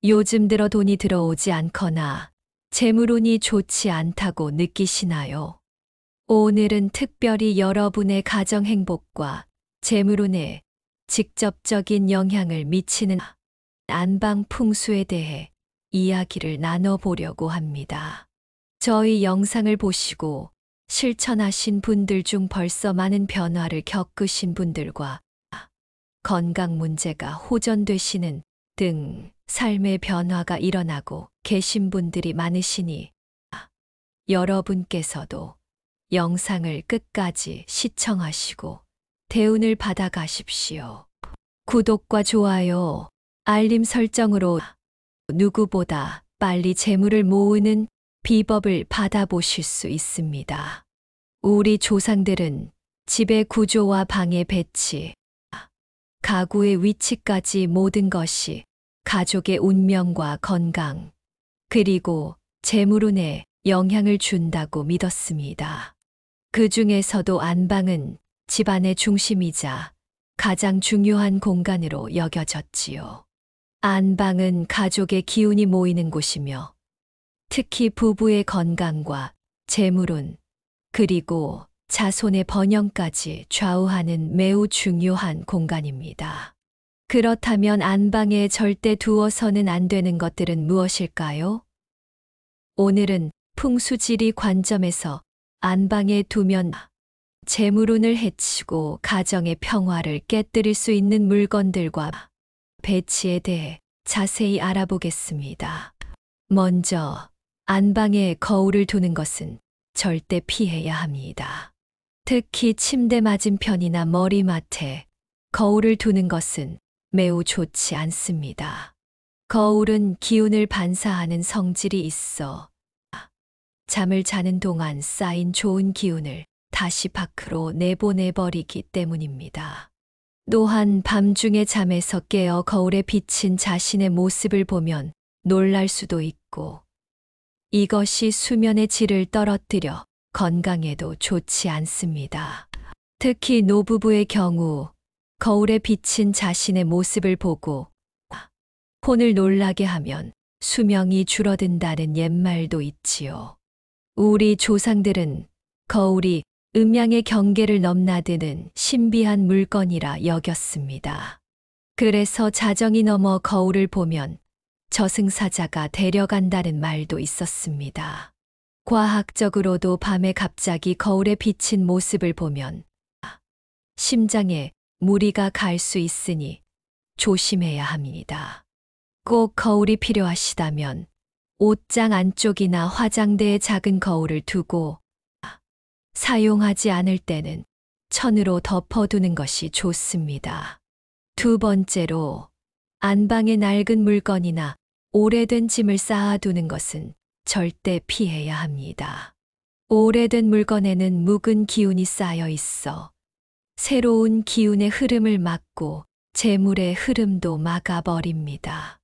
요즘 들어 돈이 들어오지 않거나 재물운이 좋지 않다고 느끼시나요? 오늘은 특별히 여러분의 가정 행복과 재물운에 직접적인 영향을 미치는 안방 풍수에 대해 이야기를 나눠보려고 합니다. 저희 영상을 보시고 실천하신 분들 중 벌써 많은 변화를 겪으신 분들과 건강 문제가 호전되시는 등 삶의 변화가 일어나고 계신 분들이 많으시니 여러분께서도 영상을 끝까지 시청하시고 대운을 받아가십시오. 구독과 좋아요, 알림 설정으로 누구보다 빨리 재물을 모으는 비법을 받아보실 수 있습니다. 우리 조상들은 집의 구조와 방의 배치, 가구의 위치까지 모든 것이 가족의 운명과 건강, 그리고 재물운에 영향을 준다고 믿었습니다. 그 중에서도 안방은 집안의 중심이자 가장 중요한 공간으로 여겨졌지요. 안방은 가족의 기운이 모이는 곳이며 특히 부부의 건강과 재물운, 그리고 자손의 번영까지 좌우하는 매우 중요한 공간입니다. 그렇다면 안방에 절대 두어서는 안 되는 것들은 무엇일까요? 오늘은 풍수지리 관점에서 안방에 두면 재물운을 해치고 가정의 평화를 깨뜨릴 수 있는 물건들과 배치에 대해 자세히 알아보겠습니다. 먼저 안방에 거울을 두는 것은 절대 피해야 합니다. 특히 침대 맞은편이나 머리맡에 거울을 두는 것은 매우 좋지 않습니다. 거울은 기운을 반사하는 성질이 있어 잠을 자는 동안 쌓인 좋은 기운을 다시 밖으로 내보내버리기 때문입니다. 또한 밤중에 잠에서 깨어 거울에 비친 자신의 모습을 보면 놀랄 수도 있고 이것이 수면의 질을 떨어뜨려 건강에도 좋지 않습니다. 특히 노부부의 경우 거울에 비친 자신의 모습을 보고 혼을 놀라게 하면 수명이 줄어든다는 옛말도 있지요. 우리 조상들은 거울이 음양의 경계를 넘나드는 신비한 물건이라 여겼습니다. 그래서 자정이 넘어 거울을 보면 저승사자가 데려간다는 말도 있었습니다. 과학적으로도 밤에 갑자기 거울에 비친 모습을 보면 심장에 무리가 갈 수 있으니 조심해야 합니다. 꼭 거울이 필요하시다면 옷장 안쪽이나 화장대에 작은 거울을 두고 사용하지 않을 때는 천으로 덮어두는 것이 좋습니다. 두 번째로 안방에 낡은 물건이나 오래된 짐을 쌓아두는 것은 절대 피해야 합니다. 오래된 물건에는 묵은 기운이 쌓여 있어 새로운 기운의 흐름을 막고 재물의 흐름도 막아버립니다.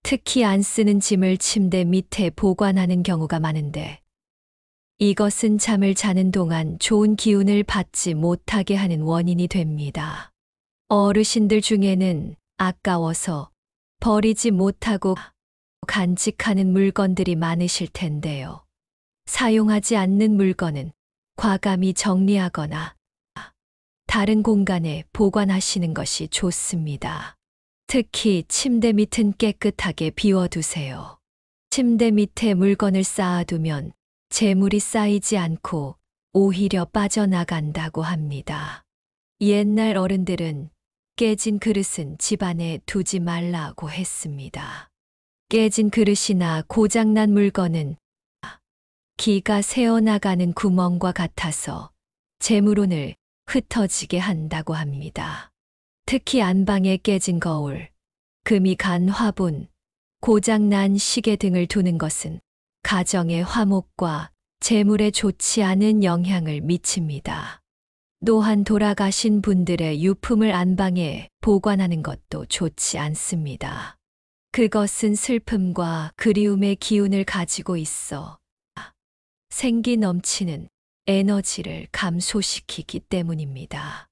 특히 안 쓰는 짐을 침대 밑에 보관하는 경우가 많은데 이것은 잠을 자는 동안 좋은 기운을 받지 못하게 하는 원인이 됩니다. 어르신들 중에는 아까워서 버리지 못하고 간직하는 물건들이 많으실 텐데요. 사용하지 않는 물건은 과감히 정리하거나 다른 공간에 보관하시는 것이 좋습니다. 특히 침대 밑은 깨끗하게 비워두세요. 침대 밑에 물건을 쌓아두면 재물이 쌓이지 않고 오히려 빠져나간다고 합니다. 옛날 어른들은 깨진 그릇은 집안에 두지 말라고 했습니다. 깨진 그릇이나 고장난 물건은 기가 새어나가는 구멍과 같아서 재물운을 흩어지게 한다고 합니다. 특히 안방에 깨진 거울, 금이 간 화분, 고장난 시계 등을 두는 것은 가정의 화목과 재물에 좋지 않은 영향을 미칩니다. 또한 돌아가신 분들의 유품을 안방에 보관하는 것도 좋지 않습니다. 그것은 슬픔과 그리움의 기운을 가지고 있어 생기 넘치는 에너지를 감소시키기 때문입니다.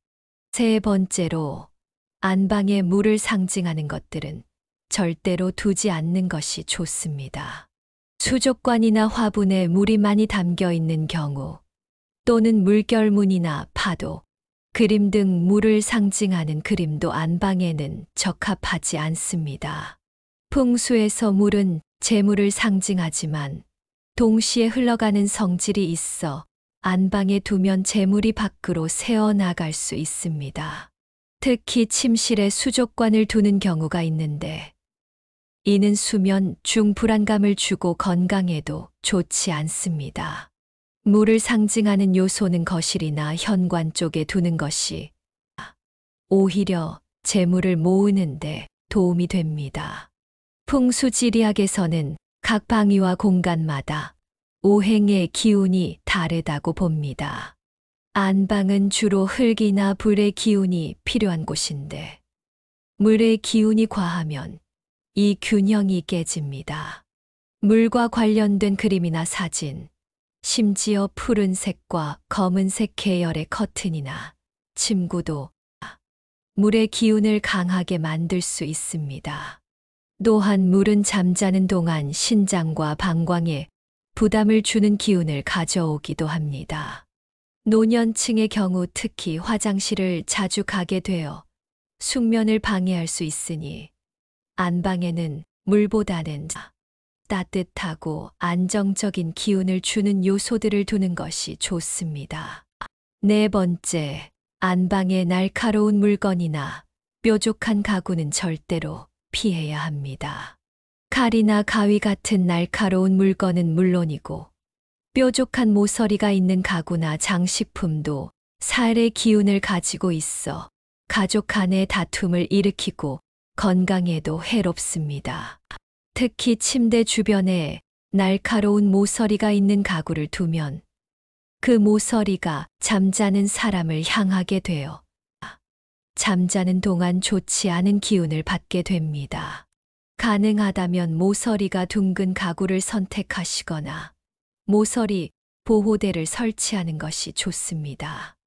세 번째로 안방에 물을 상징하는 것들은 절대로 두지 않는 것이 좋습니다. 수족관이나 화분에 물이 많이 담겨 있는 경우 또는 물결무늬나 파도, 그림 등 물을 상징하는 그림도 안방에는 적합하지 않습니다. 풍수에서 물은 재물을 상징하지만 동시에 흘러가는 성질이 있어 안방에 두면 재물이 밖으로 새어나갈 수 있습니다. 특히 침실에 수족관을 두는 경우가 있는데 이는 수면 중 불안감을 주고 건강에도 좋지 않습니다. 물을 상징하는 요소는 거실이나 현관 쪽에 두는 것이 오히려 재물을 모으는데 도움이 됩니다. 풍수지리학에서는 각 방위와 공간마다 오행의 기운이 다르다고 봅니다. 안방은 주로 흙이나 불의 기운이 필요한 곳인데 물의 기운이 과하면 이 균형이 깨집니다. 물과 관련된 그림이나 사진, 심지어 푸른색과 검은색 계열의 커튼이나 침구도 물의 기운을 강하게 만들 수 있습니다. 또한 물은 잠자는 동안 신장과 방광에 부담을 주는 기운을 가져오기도 합니다. 노년층의 경우 특히 화장실을 자주 가게 되어 숙면을 방해할 수 있으니 안방에는 물보다는 따뜻하고 안정적인 기운을 주는 요소들을 두는 것이 좋습니다. 네 번째, 안방에 날카로운 물건이나 뾰족한 가구는 절대로 피해야 합니다. 칼이나 가위 같은 날카로운 물건은 물론이고 뾰족한 모서리가 있는 가구나 장식품도 살의 기운을 가지고 있어 가족 간의 다툼을 일으키고 건강에도 해롭습니다. 특히 침대 주변에 날카로운 모서리가 있는 가구를 두면 그 모서리가 잠자는 사람을 향하게 되어 잠자는 동안 좋지 않은 기운을 받게 됩니다. 가능하다면 모서리가 둥근 가구를 선택하시거나 모서리 보호대를 설치하는 것이 좋습니다.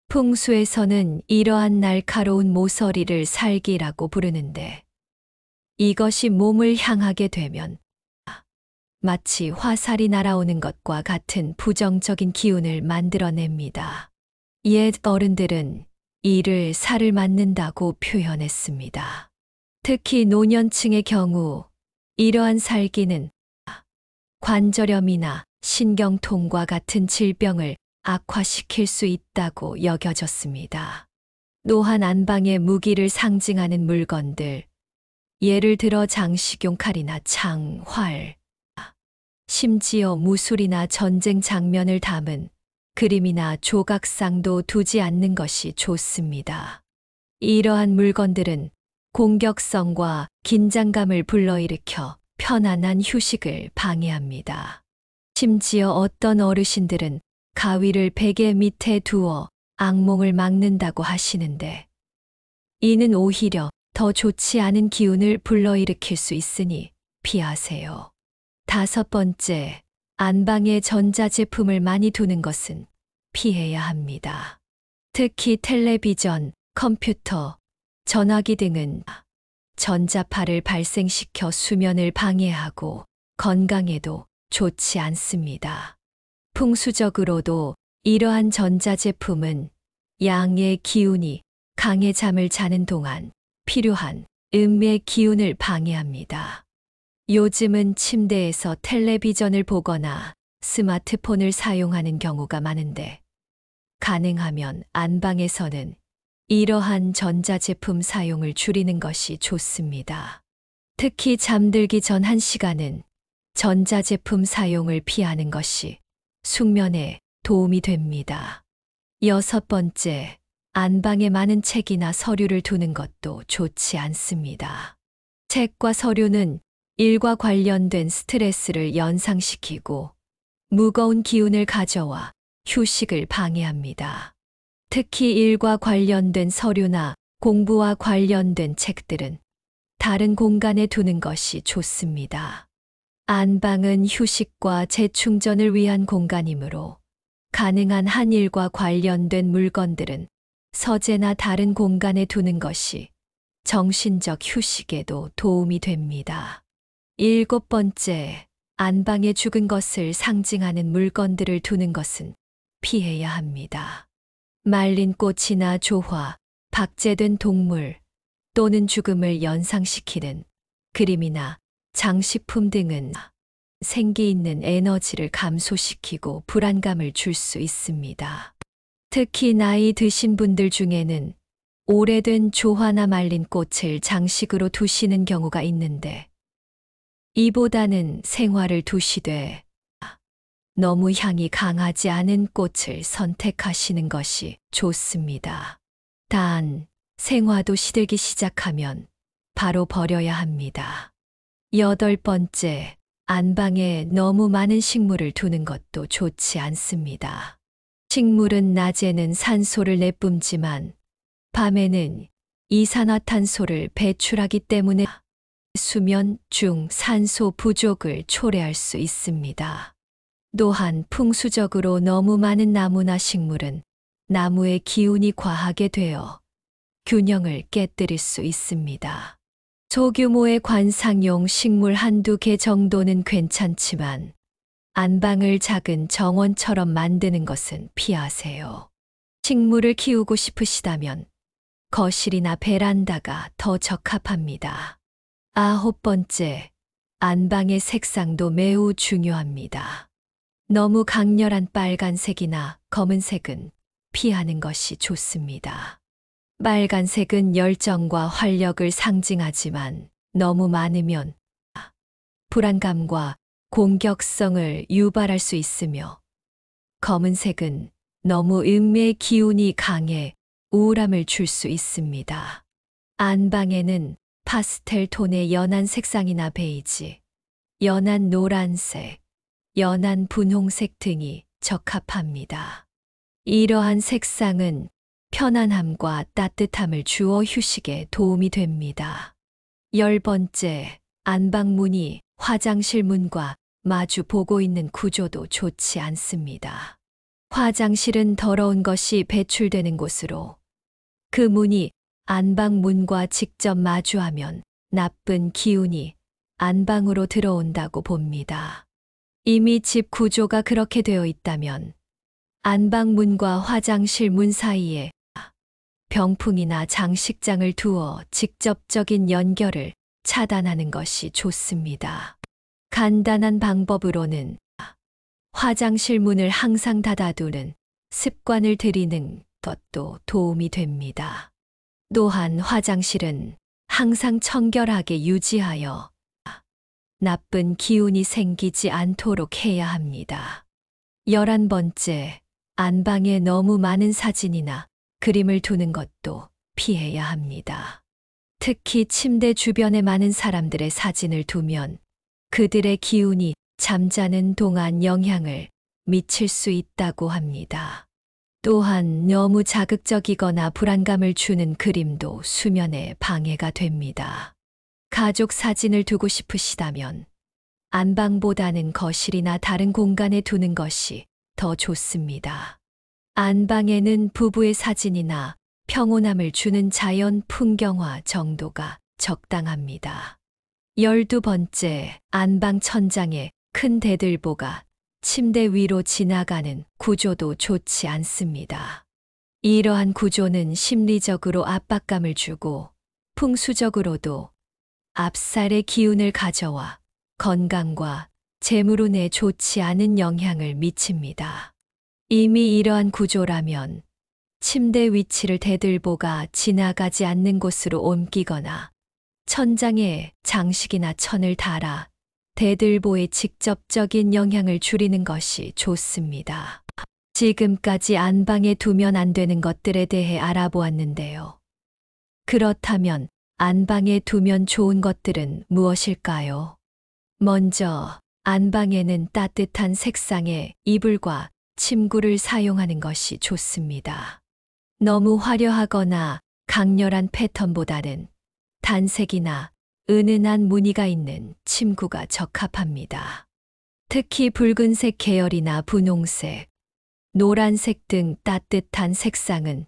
풍수에서는 이러한 날카로운 모서리를 살기라고 부르는데 이것이 몸을 향하게 되면 마치 화살이 날아오는 것과 같은 부정적인 기운을 만들어냅니다. 옛 어른들은 이를 살을 맞는다고 표현했습니다. 특히 노년층의 경우 이러한 살기는 관절염이나 신경통과 같은 질병을 악화시킬 수 있다고 여겨졌습니다. 또한 안방의 무기를 상징하는 물건들, 예를 들어 장식용 칼이나 창, 활, 심지어 무술이나 전쟁 장면을 담은 그림이나 조각상도 두지 않는 것이 좋습니다. 이러한 물건들은 공격성과 긴장감을 불러일으켜 편안한 휴식을 방해합니다. 심지어 어떤 어르신들은 가위를 베개 밑에 두어 악몽을 막는다고 하시는데 이는 오히려 더 좋지 않은 기운을 불러일으킬 수 있으니 피하세요. 다섯 번째, 안방에 전자제품을 많이 두는 것은 피해야 합니다. 특히 텔레비전, 컴퓨터, 전화기 등은 전자파를 발생시켜 수면을 방해하고 건강에도 좋지 않습니다. 풍수적으로도 이러한 전자제품은 양의 기운이 강해 잠을 자는 동안 필요한 음의 기운을 방해합니다. 요즘은 침대에서 텔레비전을 보거나 스마트폰을 사용하는 경우가 많은데 가능하면 안방에서는 이러한 전자제품 사용을 줄이는 것이 좋습니다. 특히 잠들기 전 1시간은 전자제품 사용을 피하는 것이 숙면에 도움이 됩니다. 여섯 번째, 안방에 많은 책이나 서류를 두는 것도 좋지 않습니다. 책과 서류는 일과 관련된 스트레스를 연상시키고 무거운 기운을 가져와 휴식을 방해합니다. 특히 일과 관련된 서류나 공부와 관련된 책들은 다른 공간에 두는 것이 좋습니다. 안방은 휴식과 재충전을 위한 공간이므로 가능한 한 일과 관련된 물건들은 서재나 다른 공간에 두는 것이 정신적 휴식에도 도움이 됩니다. 7번째, 안방에 죽은 것을 상징하는 물건들을 두는 것은 피해야 합니다. 말린 꽃이나 조화, 박제된 동물 또는 죽음을 연상시키는 그림이나 장식품 등은 생기 있는 에너지를 감소시키고 불안감을 줄 수 있습니다. 특히 나이 드신 분들 중에는 오래된 조화나 말린 꽃을 장식으로 두시는 경우가 있는데, 이보다는 생화를 두시되 너무 향이 강하지 않은 꽃을 선택하시는 것이 좋습니다. 단, 생화도 시들기 시작하면 바로 버려야 합니다. 8번째, 안방에 너무 많은 식물을 두는 것도 좋지 않습니다. 식물은 낮에는 산소를 내뿜지만 밤에는 이산화탄소를 배출하기 때문에 수면 중 산소 부족을 초래할 수 있습니다. 또한 풍수적으로 너무 많은 나무나 식물은 나무의 기운이 과하게 되어 균형을 깨뜨릴 수 있습니다. 소규모의 관상용 식물 한두 개 정도는 괜찮지만 안방을 작은 정원처럼 만드는 것은 피하세요. 식물을 키우고 싶으시다면 거실이나 베란다가 더 적합합니다. 9번째, 안방의 색상도 매우 중요합니다. 너무 강렬한 빨간색이나 검은색은 피하는 것이 좋습니다. 빨간색은 열정과 활력을 상징하지만 너무 많으면 불안감과 공격성을 유발할 수 있으며, 검은색은 너무 음의 기운이 강해 우울함을 줄 수 있습니다. 안방에는 파스텔 톤의 연한 색상이나 베이지, 연한 노란색, 연한 분홍색 등이 적합합니다. 이러한 색상은 편안함과 따뜻함을 주어 휴식에 도움이 됩니다. 10번째, 안방 문이 화장실 문과 마주 보고 있는 구조도 좋지 않습니다. 화장실은 더러운 것이 배출되는 곳으로, 그 문이 안방 문과 직접 마주하면 나쁜 기운이 안방으로 들어온다고 봅니다. 이미 집 구조가 그렇게 되어 있다면 안방 문과 화장실 문 사이에 병풍이나 장식장을 두어 직접적인 연결을 차단하는 것이 좋습니다. 간단한 방법으로는 화장실 문을 항상 닫아두는 습관을 들이는 것도 도움이 됩니다. 또한 화장실은 항상 청결하게 유지하여 나쁜 기운이 생기지 않도록 해야 합니다. 11번째, 안방에 너무 많은 사진이나 그림을 두는 것도 피해야 합니다. 특히 침대 주변에 많은 사람들의 사진을 두면 그들의 기운이 잠자는 동안 영향을 미칠 수 있다고 합니다. 또한 너무 자극적이거나 불안감을 주는 그림도 수면에 방해가 됩니다. 가족 사진을 두고 싶으시다면 안방보다는 거실이나 다른 공간에 두는 것이 더 좋습니다. 안방에는 부부의 사진이나 평온함을 주는 자연 풍경화 정도가 적당합니다. 12번째, 안방 천장에 큰 대들보가 침대 위로 지나가는 구조도 좋지 않습니다. 이러한 구조는 심리적으로 압박감을 주고 풍수적으로도 압살의 기운을 가져와 건강과 재물운에 좋지 않은 영향을 미칩니다. 이미 이러한 구조라면 침대 위치를 대들보가 지나가지 않는 곳으로 옮기거나 천장에 장식이나 천을 달아 대들보에 직접적인 영향을 줄이는 것이 좋습니다. 지금까지 안방에 두면 안 되는 것들에 대해 알아보았는데요. 그렇다면 안방에 두면 좋은 것들은 무엇일까요? 먼저, 안방에는 따뜻한 색상의 이불과 침구를 사용하는 것이 좋습니다. 너무 화려하거나 강렬한 패턴보다는 단색이나 은은한 무늬가 있는 침구가 적합합니다. 특히 붉은색 계열이나 분홍색, 노란색 등 따뜻한 색상은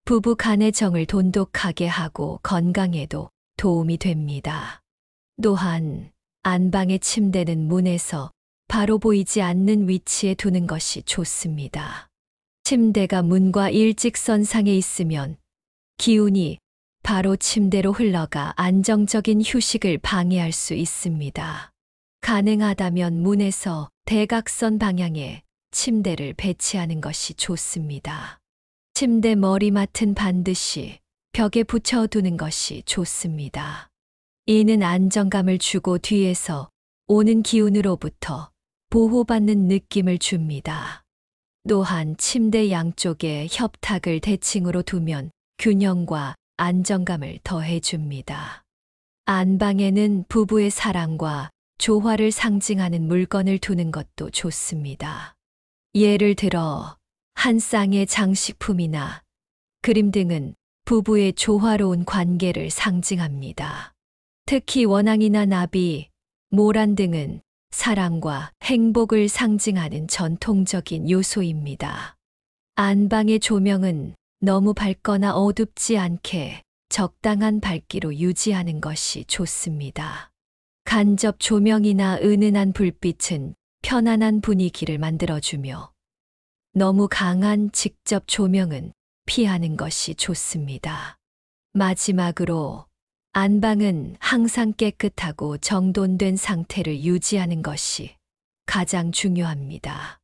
부부 간의 정을 돈독하게 하고 건강에도 도움이 됩니다. 또한 안방의 침대는 문에서 바로 보이지 않는 위치에 두는 것이 좋습니다. 침대가 문과 일직선상에 있으면 기운이 바로 침대로 흘러가 안정적인 휴식을 방해할 수 있습니다. 가능하다면 문에서 대각선 방향에 침대를 배치하는 것이 좋습니다. 침대 머리맡은 반드시 벽에 붙여두는 것이 좋습니다. 이는 안정감을 주고 뒤에서 오는 기운으로부터 보호받는 느낌을 줍니다. 또한 침대 양쪽에 협탁을 대칭으로 두면 균형과 안정감을 더해줍니다. 안방에는 부부의 사랑과 조화를 상징하는 물건을 두는 것도 좋습니다. 예를 들어 한 쌍의 장식품이나 그림 등은 부부의 조화로운 관계를 상징합니다. 특히 원앙이나 나비, 모란 등은 사랑과 행복을 상징하는 전통적인 요소입니다. 안방의 조명은 너무 밝거나 어둡지 않게 적당한 밝기로 유지하는 것이 좋습니다. 간접 조명이나 은은한 불빛은 편안한 분위기를 만들어주며 너무 강한 직접 조명은 피하는 것이 좋습니다. 마지막으로 안방은 항상 깨끗하고 정돈된 상태를 유지하는 것이 가장 중요합니다.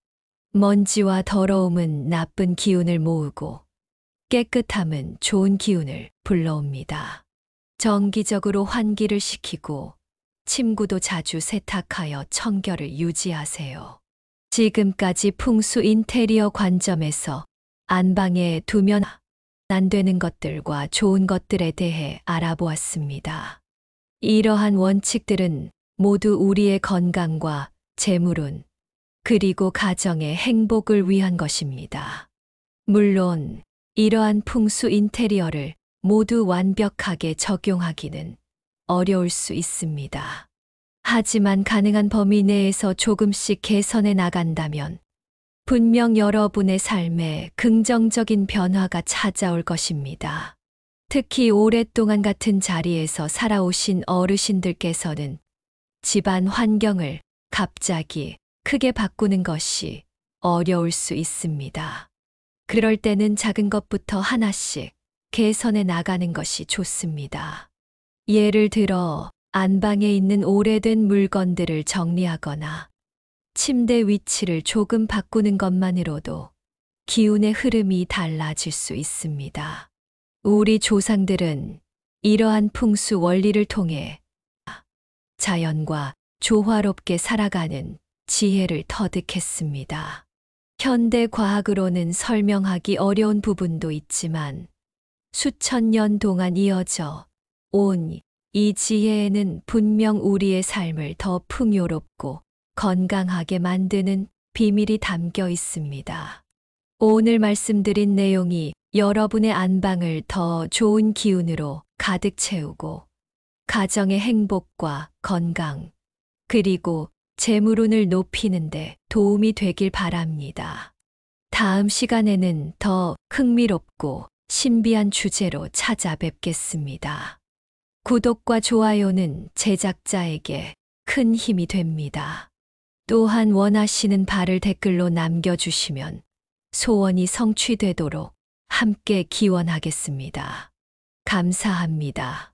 먼지와 더러움은 나쁜 기운을 모으고 깨끗함은 좋은 기운을 불러옵니다. 정기적으로 환기를 시키고 침구도 자주 세탁하여 청결을 유지하세요. 지금까지 풍수 인테리어 관점에서 안방에 두면 안 되는 것들과 좋은 것들에 대해 알아보았습니다. 이러한 원칙들은 모두 우리의 건강과 재물운, 그리고 가정의 행복을 위한 것입니다. 물론 이러한 풍수 인테리어를 모두 완벽하게 적용하기는 어려울 수 있습니다. 하지만 가능한 범위 내에서 조금씩 개선해 나간다면 분명 여러분의 삶에 긍정적인 변화가 찾아올 것입니다. 특히 오랫동안 같은 자리에서 살아오신 어르신들께서는 집안 환경을 갑자기 크게 바꾸는 것이 어려울 수 있습니다. 그럴 때는 작은 것부터 하나씩 개선해 나가는 것이 좋습니다. 예를 들어 안방에 있는 오래된 물건들을 정리하거나 침대 위치를 조금 바꾸는 것만으로도 기운의 흐름이 달라질 수 있습니다. 우리 조상들은 이러한 풍수 원리를 통해 자연과 조화롭게 살아가는 지혜를 터득했습니다. 현대 과학으로는 설명하기 어려운 부분도 있지만 수천 년 동안 이어져 온 이 지혜에는 분명 우리의 삶을 더 풍요롭고 건강하게 만드는 비밀이 담겨 있습니다. 오늘 말씀드린 내용이 여러분의 안방을 더 좋은 기운으로 가득 채우고 가정의 행복과 건강, 그리고 재물운을 높이는데 도움이 되길 바랍니다. 다음 시간에는 더 흥미롭고 신비한 주제로 찾아뵙겠습니다. 구독과 좋아요는 제작자에게 큰 힘이 됩니다. 또한 원하시는 바를 댓글로 남겨주시면 소원이 성취되도록 함께 기원하겠습니다. 감사합니다.